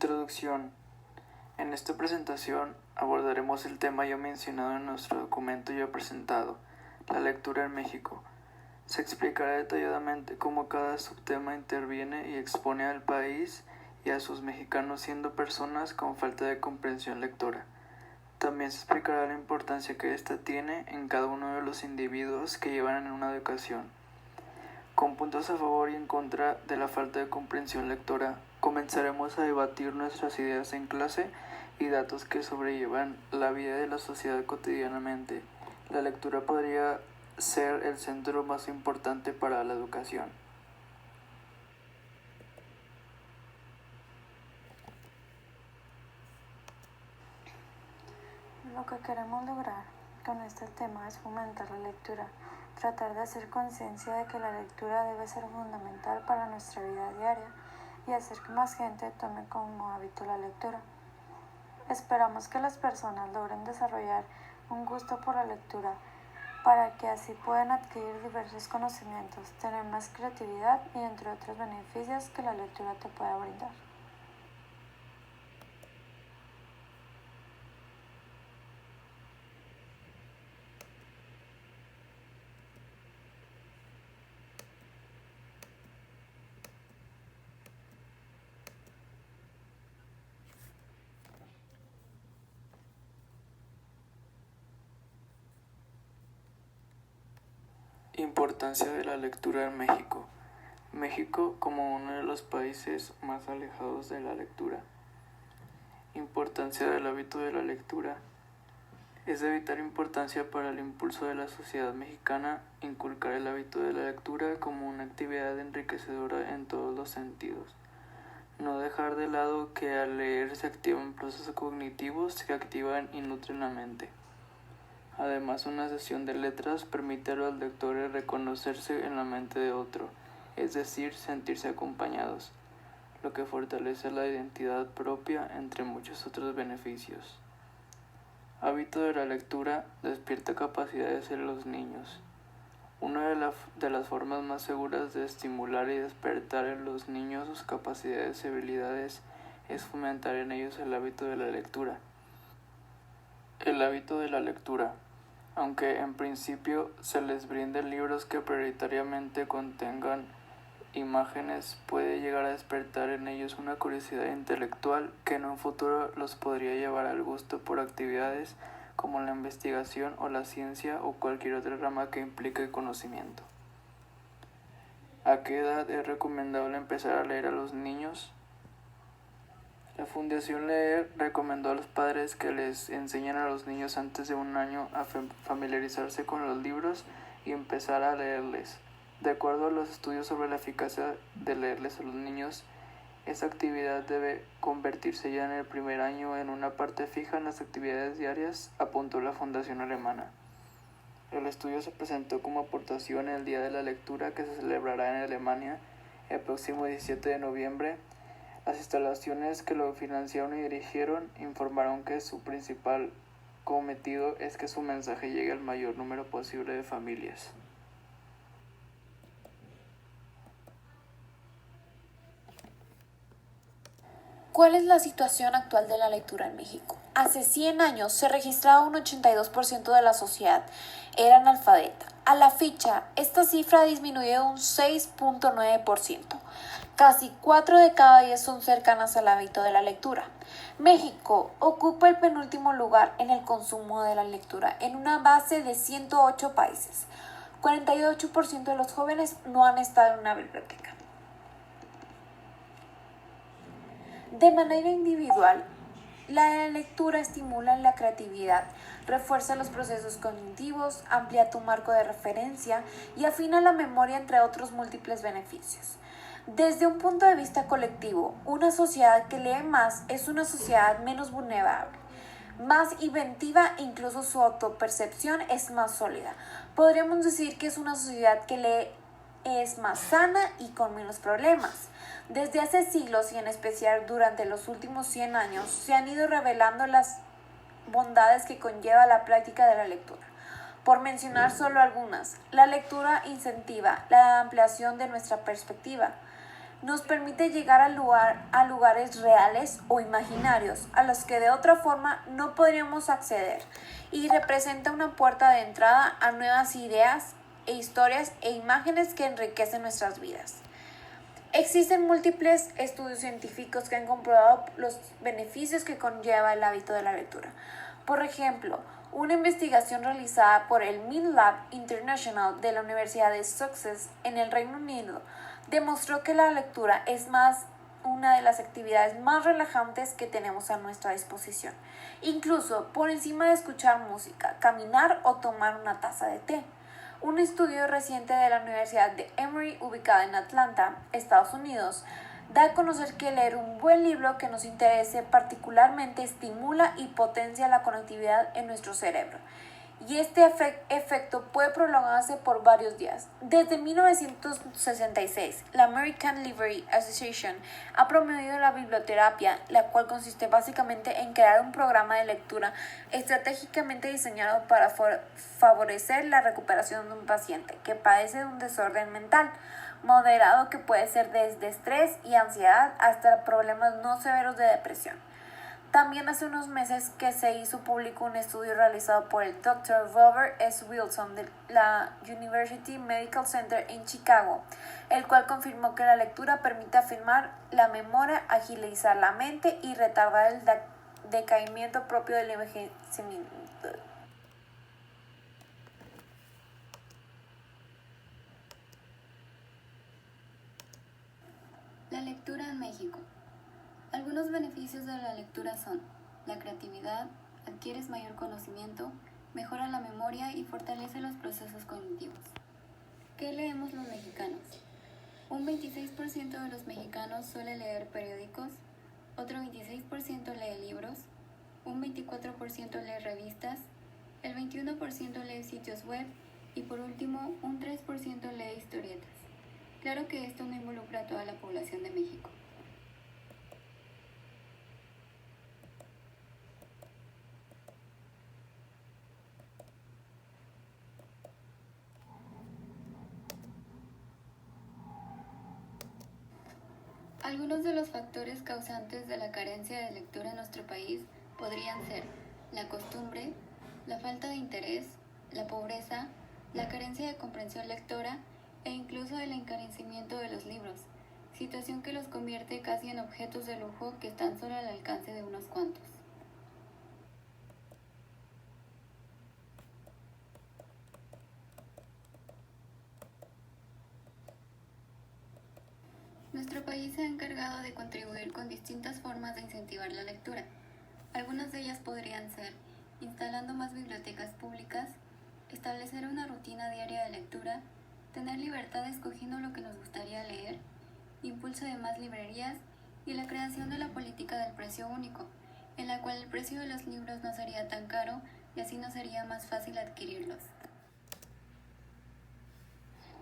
Introducción. En esta presentación abordaremos el tema ya mencionado en nuestro documento ya presentado, la lectura en México. Se explicará detalladamente cómo cada subtema interviene y expone al país y a sus mexicanos siendo personas con falta de comprensión lectora. También se explicará la importancia que ésta tiene en cada uno de los individuos que llevan en una educación. Con puntos a favor y en contra de la falta de comprensión lectora, comenzaremos a debatir nuestras ideas en clase y datos que sobrellevan la vida de la sociedad cotidianamente. La lectura podría ser el centro más importante para la educación. Lo que queremos lograr con este tema es fomentar la lectura, tratar de hacer conciencia de que la lectura debe ser fundamental para nuestra vida diaria y hacer que más gente tome como hábito la lectura. Esperamos que las personas logren desarrollar un gusto por la lectura para que así puedan adquirir diversos conocimientos, tener más creatividad y entre otros beneficios que la lectura te pueda brindar. Importancia de la lectura en México. México como uno de los países más alejados de la lectura. Importancia del hábito de la lectura. Es de vital importancia para el impulso de la sociedad mexicana inculcar el hábito de la lectura como una actividad enriquecedora en todos los sentidos. No dejar de lado que al leer se activan procesos cognitivos que activan y nutren la mente. Además, una sesión de letras permite a los lectores reconocerse en la mente de otro, es decir, sentirse acompañados, lo que fortalece la identidad propia entre muchos otros beneficios. Hábito de la lectura despierta capacidades en los niños. Una de las formas más seguras de estimular y despertar en los niños sus capacidades y habilidades es fomentar en ellos el hábito de la lectura. El hábito de la lectura. Aunque en principio se les brinden libros que prioritariamente contengan imágenes, puede llegar a despertar en ellos una curiosidad intelectual que en un futuro los podría llevar al gusto por actividades como la investigación o la ciencia o cualquier otra rama que implique conocimiento. ¿A qué edad es recomendable empezar a leer a los niños? La Fundación Leer recomendó a los padres que les enseñen a los niños antes de un año a familiarizarse con los libros y empezar a leerles. De acuerdo a los estudios sobre la eficacia de leerles a los niños, esa actividad debe convertirse ya en el primer año en una parte fija en las actividades diarias, apuntó la Fundación Alemana. El estudio se presentó como aportación en el Día de la Lectura que se celebrará en Alemania el próximo 17 de noviembre. Las instalaciones que lo financiaron y dirigieron informaron que su principal cometido es que su mensaje llegue al mayor número posible de familias. ¿Cuál es la situación actual de la lectura en México? Hace 100 años se registraba un 82% de la sociedad era analfabeta. A la fecha, esta cifra disminuyó un 6.9%. Casi 4 de cada 10 son cercanas al hábito de la lectura. México ocupa el penúltimo lugar en el consumo de la lectura en una base de 108 países. 48% de los jóvenes no han estado en una biblioteca. De manera individual, la lectura estimula la creatividad, refuerza los procesos cognitivos, amplía tu marco de referencia y afina la memoria, entre otros múltiples beneficios. Desde un punto de vista colectivo, una sociedad que lee más es una sociedad menos vulnerable, más inventiva e incluso su autopercepción es más sólida. Podríamos decir que es una sociedad que lee es más sana y con menos problemas. Desde hace siglos y en especial durante los últimos 100 años se han ido revelando las bondades que conlleva la práctica de la lectura. Por mencionar solo algunas, la lectura incentiva la ampliación de nuestra perspectiva, Nos permite llegar a lugares reales o imaginarios a los que de otra forma no podríamos acceder y representa una puerta de entrada a nuevas ideas e historias e imágenes que enriquecen nuestras vidas. Existen múltiples estudios científicos que han comprobado los beneficios que conlleva el hábito de la lectura. Por ejemplo, una investigación realizada por el MinLab International de la Universidad de Sussex en el Reino Unido demostró que la lectura es una de las actividades más relajantes que tenemos a nuestra disposición, incluso por encima de escuchar música, caminar o tomar una taza de té. Un estudio reciente de la Universidad de Emory, ubicada en Atlanta, Estados Unidos, da a conocer que leer un buen libro que nos interese particularmente estimula y potencia la conectividad en nuestro cerebro. Y este efecto puede prolongarse por varios días. Desde 1966, la American Library Association ha promovido la biblioterapia, la cual consiste básicamente en crear un programa de lectura estratégicamente diseñado para favorecer la recuperación de un paciente que padece de un desorden mental moderado, que puede ser desde estrés y ansiedad hasta problemas no severos de depresión. También hace unos meses que se hizo público un estudio realizado por el Dr. Robert S. Wilson de la University Medical Center en Chicago, el cual confirmó que la lectura permite afirmar la memoria, agilizar la mente y retardar el decaimiento propio del envejecimiento. La lectura en México. Algunos beneficios de la lectura son: la creatividad, adquieres mayor conocimiento, mejora la memoria y fortalece los procesos cognitivos. ¿Qué leemos los mexicanos? Un 26% de los mexicanos suele leer periódicos, otro 26% lee libros, un 24% lee revistas, el 21% lee sitios web y por último un 3% lee historietas. Claro que esto no involucra a toda la población de México. Algunos de los factores causantes de la carencia de lectura en nuestro país podrían ser la costumbre, la falta de interés, la pobreza, la carencia de comprensión lectora e incluso el encarecimiento de los libros, situación que los convierte casi en objetos de lujo que están solo al alcance de unos cuantos. Nuestro país se ha encargado de contribuir con distintas formas de incentivar la lectura. Algunas de ellas podrían ser instalando más bibliotecas públicas, establecer una rutina diaria de lectura, tener libertad escogiendo lo que nos gustaría leer, impulso de más librerías y la creación de la política del precio único, en la cual el precio de los libros no sería tan caro y así nos sería más fácil adquirirlos.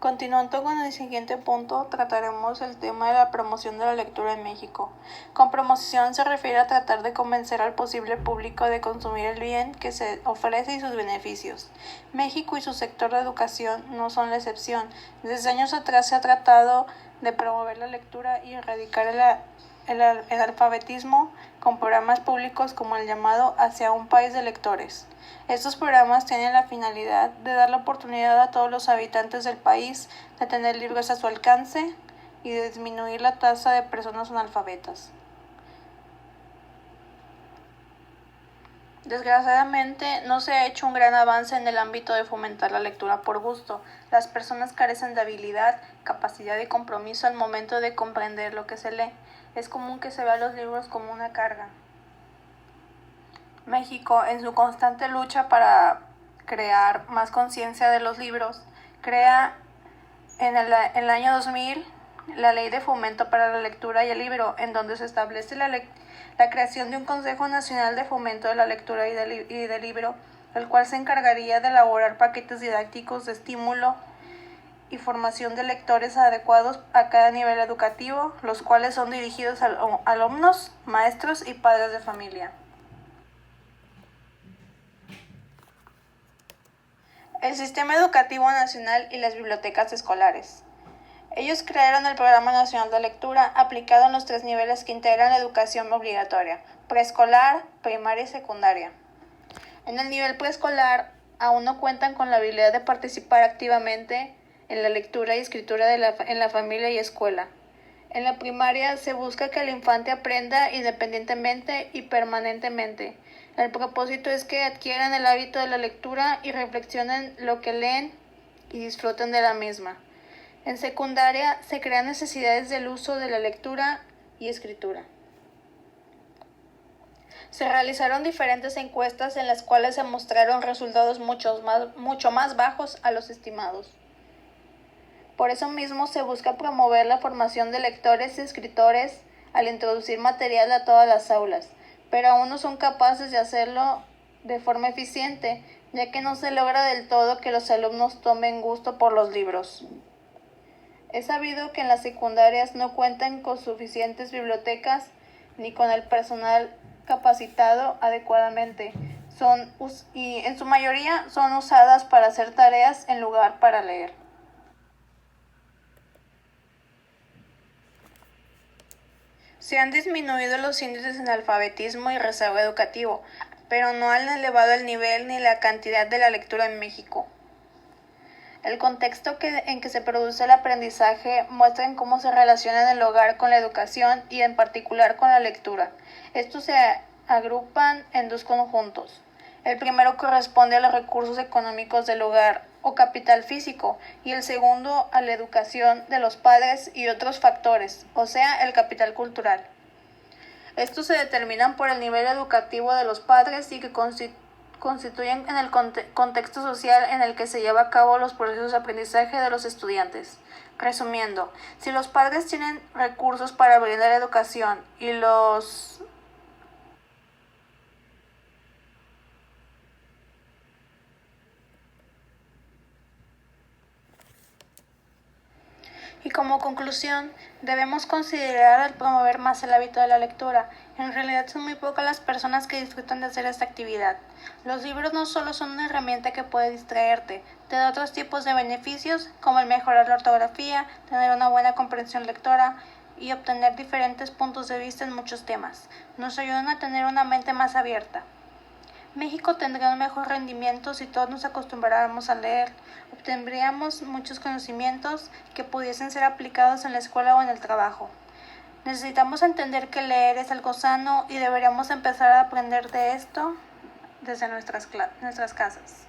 Continuando con el siguiente punto, trataremos el tema de la promoción de la lectura en México. Con promoción se refiere a tratar de convencer al posible público de consumir el bien que se ofrece y sus beneficios. México y su sector de educación no son la excepción. Desde años atrás se ha tratado de promover la lectura y erradicar el alfabetismo con programas públicos como el llamado Hacia un país de lectores. Estos programas tienen la finalidad de dar la oportunidad a todos los habitantes del país de tener libros a su alcance y de disminuir la tasa de personas analfabetas. Desgraciadamente, no se ha hecho un gran avance en el ámbito de fomentar la lectura por gusto. Las personas carecen de habilidad, capacidad y compromiso al momento de comprender lo que se lee. Es común que se vea los libros como una carga. México, en su constante lucha para crear más conciencia de los libros, crea en el año 2000 la Ley de Fomento para la Lectura y el Libro, en donde se establece la creación de un Consejo Nacional de Fomento de la Lectura y del Libro, el cual se encargaría de elaborar paquetes didácticos de estímulo y formación de lectores adecuados a cada nivel educativo, los cuales son dirigidos a alumnos, maestros y padres de familia. El Sistema Educativo Nacional y las bibliotecas escolares. Ellos crearon el Programa Nacional de Lectura aplicado en los 3 niveles que integran la educación obligatoria: preescolar, primaria y secundaria. En el nivel preescolar aún no cuentan con la habilidad de participar activamente en la lectura y escritura en la familia y escuela. En la primaria se busca que el infante aprenda independientemente y permanentemente. El propósito es que adquieran el hábito de la lectura y reflexionen lo que leen y disfruten de la misma. En secundaria se crean necesidades del uso de la lectura y escritura. Se realizaron diferentes encuestas en las cuales se mostraron resultados mucho más bajos a los estimados. Por eso mismo se busca promover la formación de lectores y escritores al introducir material a todas las aulas, pero aún no son capaces de hacerlo de forma eficiente, ya que no se logra del todo que los alumnos tomen gusto por los libros. Es sabido que en las secundarias no cuentan con suficientes bibliotecas ni con el personal capacitado adecuadamente, y en su mayoría son usadas para hacer tareas en lugar para leer. Se han disminuido los índices en alfabetismo y rezago educativo, pero no han elevado el nivel ni la cantidad de la lectura en México. El contexto en que se produce el aprendizaje muestra en cómo se relaciona en el hogar con la educación y en particular con la lectura. Estos se agrupan en 2 conjuntos. El primero corresponde a los recursos económicos del hogar o capital físico, y el segundo a la educación de los padres y otros factores, o sea, el capital cultural. Estos se determinan por el nivel educativo de los padres y que constituyen en el contexto social en el que se lleva a cabo los procesos de aprendizaje de los estudiantes. Resumiendo, si los padres tienen recursos para brindar educación Y como conclusión, debemos considerar el promover más el hábito de la lectura. En realidad son muy pocas las personas que disfrutan de hacer esta actividad. Los libros no solo son una herramienta que puede distraerte, te da otros tipos de beneficios, como el mejorar la ortografía, tener una buena comprensión lectora y obtener diferentes puntos de vista en muchos temas. Nos ayudan a tener una mente más abierta. México tendría un mejor rendimiento si todos nos acostumbráramos a leer. Obtendríamos muchos conocimientos que pudiesen ser aplicados en la escuela o en el trabajo. Necesitamos entender que leer es algo sano y deberíamos empezar a aprender de esto desde nuestras casas.